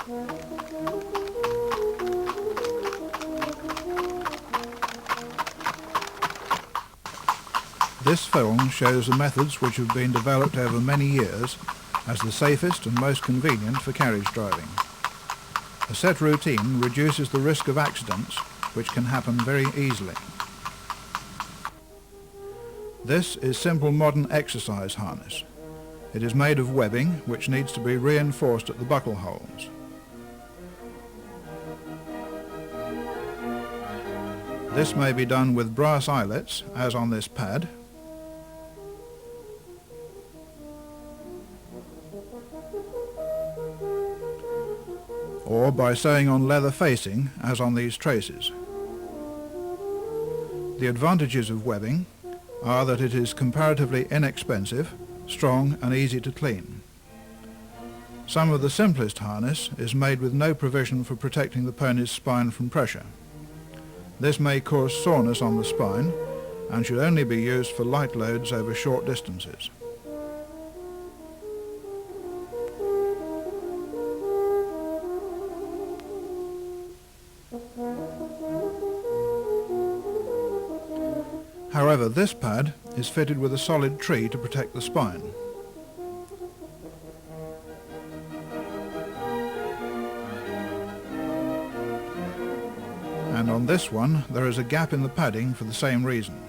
This film shows the methods which have been developed over many years as the safest and most convenient for carriage driving. A set routine reduces the risk of accidents, which can happen very easily. This is simple modern exercise harness. It is made of webbing which needs to be reinforced at the buckle holes. This may be done with brass eyelets, as on this pad, or by sewing on leather facing, as on these traces. The advantages of webbing are that it is comparatively inexpensive, strong and easy to clean. Some of the simplest harness is made with no provision for protecting the pony's spine from pressure. This may cause soreness on the spine and should only be used for light loads over short distances. However, this pad is fitted with a solid tree to protect the spine. And on this one, there is a gap in the padding for the same reason.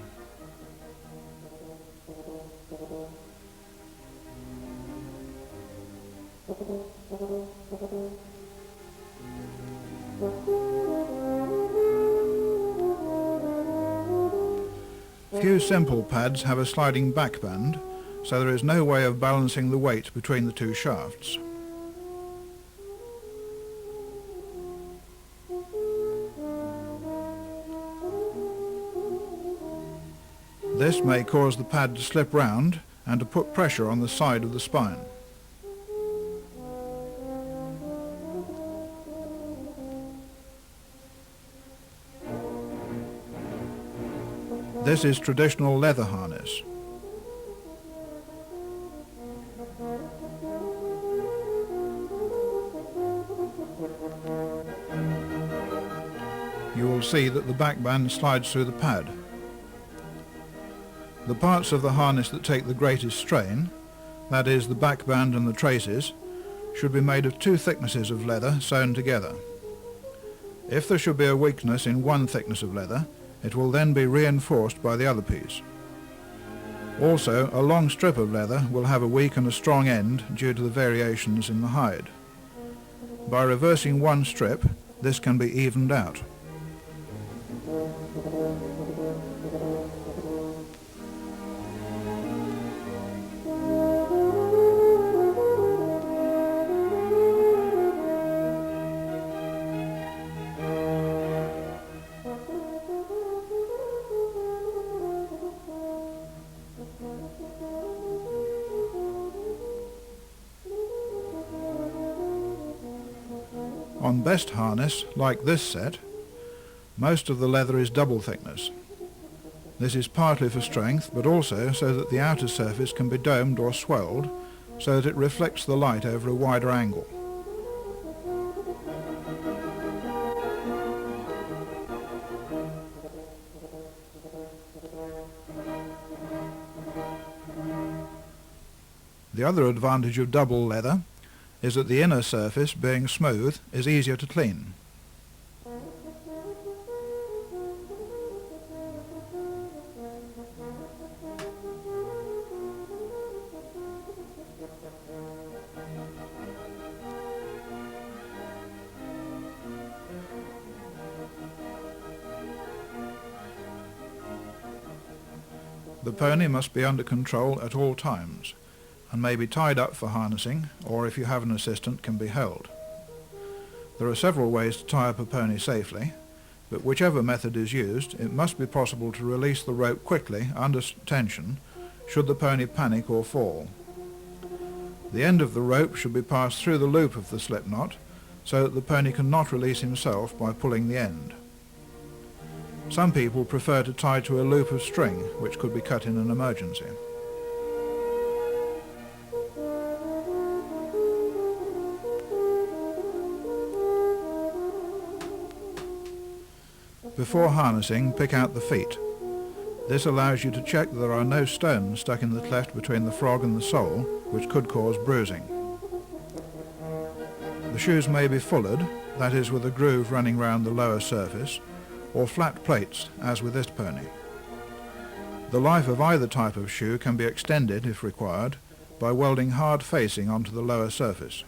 Few simple pads have a sliding back band, so there is no way of balancing the weight between the two shafts. This may cause the pad to slip round and to put pressure on the side of the spine. This is traditional leather harness. You will see that the back band slides through the pad. The parts of the harness that take the greatest strain, that is the back band and the traces, should be made of two thicknesses of leather sewn together. If there should be a weakness in one thickness of leather, it will then be reinforced by the other piece. Also, a long strip of leather will have a weak and a strong end due to the variations in the hide. By reversing one strip, this can be evened out. On best harness, like this set, most of the leather is double thickness. This is partly for strength, but also so that the outer surface can be domed or swelled, so that it reflects the light over a wider angle. The other advantage of double leather is that the inner surface, being smooth, is easier to clean. The pony must be under control at all times, and may be tied up for harnessing, or if you have an assistant, can be held. There are several ways to tie up a pony safely, but whichever method is used, it must be possible to release the rope quickly under tension should the pony panic or fall. The end of the rope should be passed through the loop of the slip knot so that the pony cannot release himself by pulling the end. Some people prefer to tie to a loop of string, which could be cut in an emergency. Before harnessing, pick out the feet. This allows you to check that there are no stones stuck in the cleft between the frog and the sole, which could cause bruising. The shoes may be fullered, that is with a groove running round the lower surface, or flat plates, as with this pony. The life of either type of shoe can be extended, if required, by welding hard facing onto the lower surface.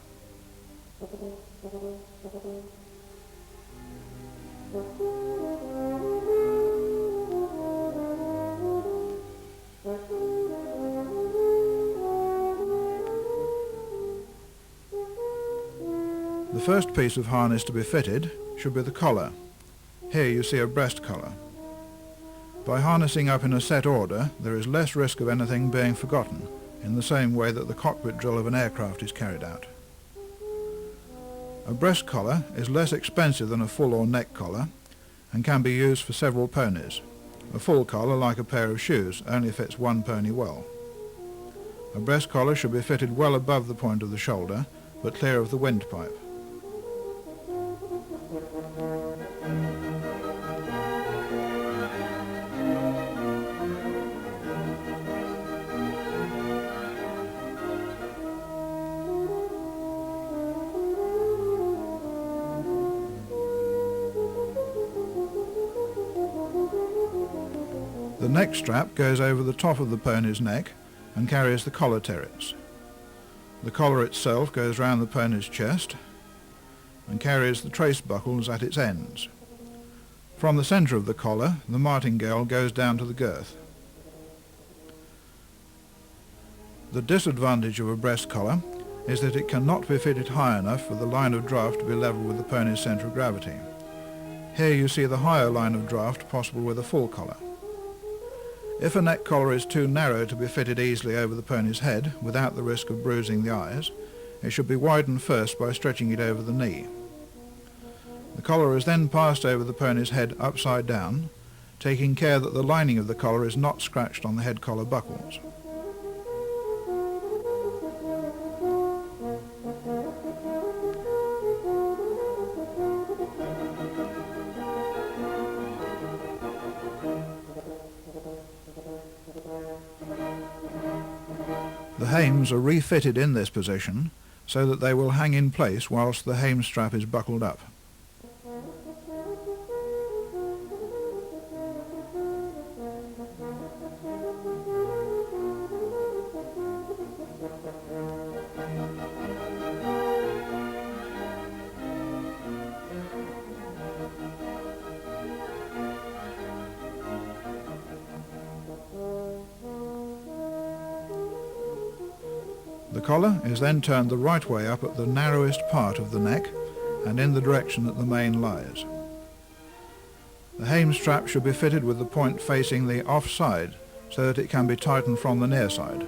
The first piece of harness to be fitted should be the collar. Here you see a breast collar. By harnessing up in a set order, there is less risk of anything being forgotten, in the same way that the cockpit drill of an aircraft is carried out. A breast collar is less expensive than a full or neck collar and can be used for several ponies. A full collar, like a pair of shoes, only fits one pony well. A breast collar should be fitted well above the point of the shoulder, but clear of the windpipe. The neck strap goes over the top of the pony's neck and carries the collar terrets. The collar itself goes round the pony's chest and carries the trace buckles at its ends. From the centre of the collar, the martingale goes down to the girth. The disadvantage of a breast collar is that it cannot be fitted high enough for the line of draft to be level with the pony's centre of gravity. Here you see the higher line of draft possible with a full collar. If a neck collar is too narrow to be fitted easily over the pony's head without the risk of bruising the eyes, it should be widened first by stretching it over the knee. The collar is then passed over the pony's head upside down, taking care that the lining of the collar is not scratched on the head collar buckles. The hames are refitted in this position so that they will hang in place whilst the hame strap is buckled up. The collar is then turned the right way up at the narrowest part of the neck and in the direction that the mane lies. The hame strap should be fitted with the point facing the off side so that it can be tightened from the near side.